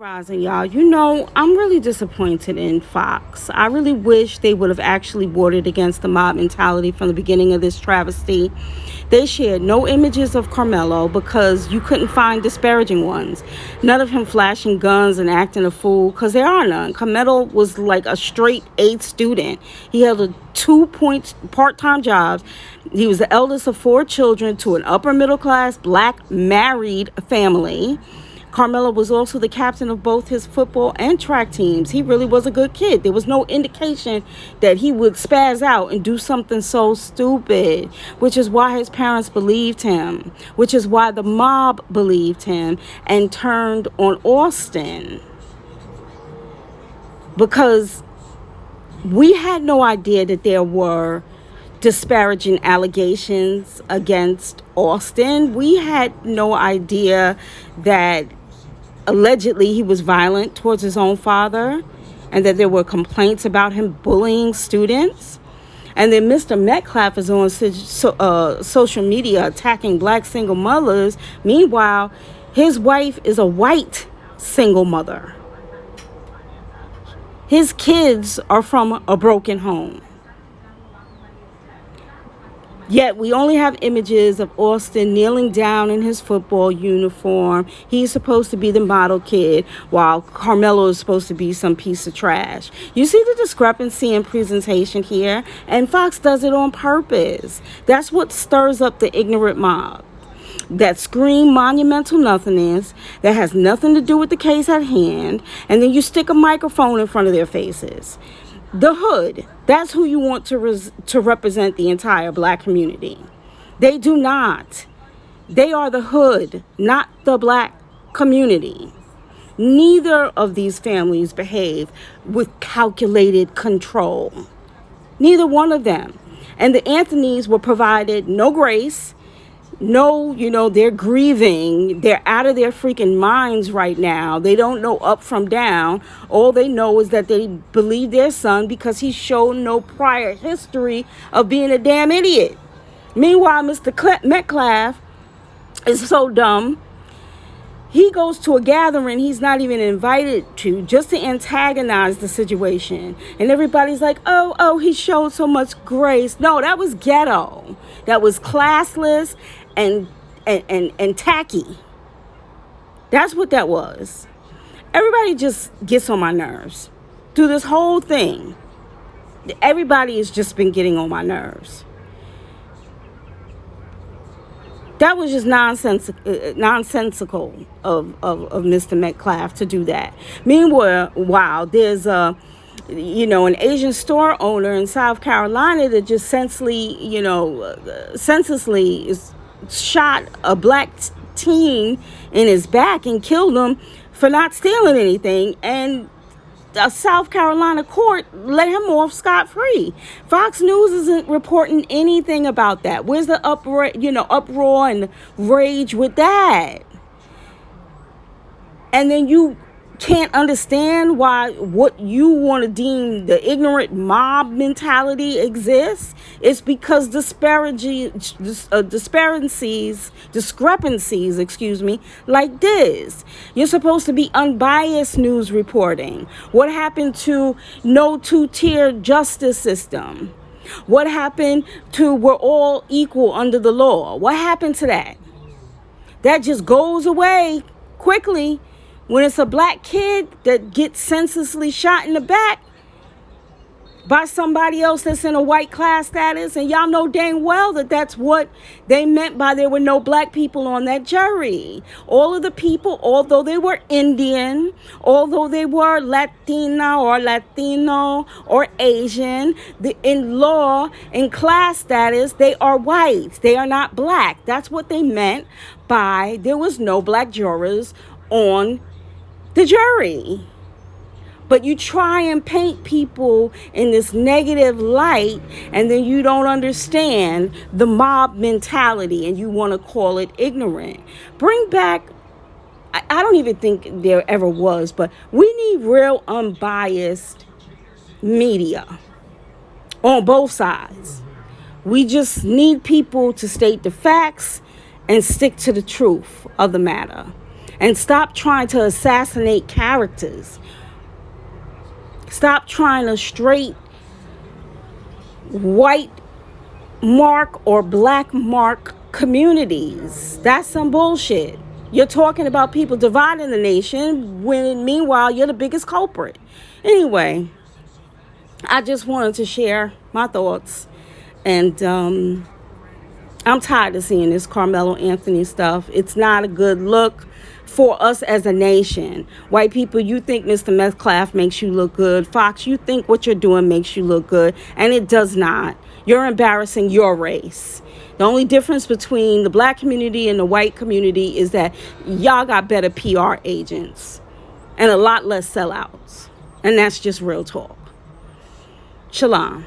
Rising, y'all. I'm really disappointed in Fox. I really wish they would have actually warded against the mob mentality from the beginning of this travesty. They shared no images of Carmelo because you couldn't find disparaging ones. None of him flashing guns and acting a fool, because there are none. Carmelo was like a straight A student. He held a 2 point part-time jobs. He was the eldest of 4 children to an upper middle class black married family. Carmelo was also the captain of both his football and track teams. He really was a good kid. There was no indication that he would spaz out and do something so stupid, which is why his parents believed him, which is why the mob believed him and turned on Austin. Because we had no idea that there were disparaging allegations against Austin. We had no idea that allegedly he was violent towards his own father and that there were complaints about him bullying students. And then Mr. Metcalf is on social media attacking black single mothers. Meanwhile, his wife is a white single mother. His kids are from a broken home. Yet we only have images of Austin kneeling down in his football uniform. He's supposed to be the model kid, while Carmelo is supposed to be some piece of trash. You see the discrepancy in presentation here? And Fox does it on purpose. That's what stirs up the ignorant mob that scream monumental nothingness that has nothing to do with the case at hand, and then you stick a microphone in front of their faces. The hood, that's who you want to represent the entire black community. They do not. They are the hood, not the black community. Neither of these families behave with calculated control. Neither one of them. And the Anthonys were provided no grace. No, they're grieving. They're out of their freaking minds right now. They don't know up from down. All they know is that they believe their son because he showed no prior history of being a damn idiot. Meanwhile, Mr. Metcalf is so dumb. He goes to a gathering he's not even invited to just to antagonize the situation. And everybody's like, oh, he showed so much grace. No, that was ghetto. That was classless and tacky. That's what that was. Everybody just gets on my nerves through this whole thing. Everybody has just been getting on my nerves. That was just nonsensical of Mr. Metcalf to do that. Meanwhile, there's an Asian store owner in South Carolina that just senselessly shot a black teen in his back and killed him for not stealing anything, and a South Carolina court let him off scot-free. Fox News isn't reporting anything about that. Where's the uproar and rage with that? And then you can't understand why what you want to deem the ignorant mob mentality exists. It's because discrepancies, like this. You're supposed to be unbiased news reporting. What happened to no 2-tier justice system? What happened to we're all equal under the law? What happened to that? That just goes away quickly when it's a black kid that gets senselessly shot in the back by somebody else that's in a white class status. And y'all know dang well that that's what they meant by there were no black people on that jury. All of the people, although they were Indian, although they were Latino or Asian, in law, in class status, they are white. They are not black. That's what they meant by there was no black jurors on the jury. But you try and paint people in this negative light, and then you don't understand the mob mentality, and you want to call it ignorant. Bring back, I don't even think there ever was, but we need real unbiased media on both sides. We just need people to state the facts and stick to the truth of the matter. And stop trying to assassinate characters. Stop trying to straight white mark or black mark communities. That's some bullshit. You're talking about people dividing the nation when meanwhile you're the biggest culprit. Anyway, I just wanted to share my thoughts. And I'm tired of seeing this Carmelo Anthony stuff. It's not a good look for us as a nation. White people, you think Mr. Metcalf makes you look good. Fox, you think what you're doing makes you look good. And it does not. You're embarrassing your race. The only difference between the black community and the white community is that y'all got better PR agents and a lot less sellouts. And that's just real talk. Shalom.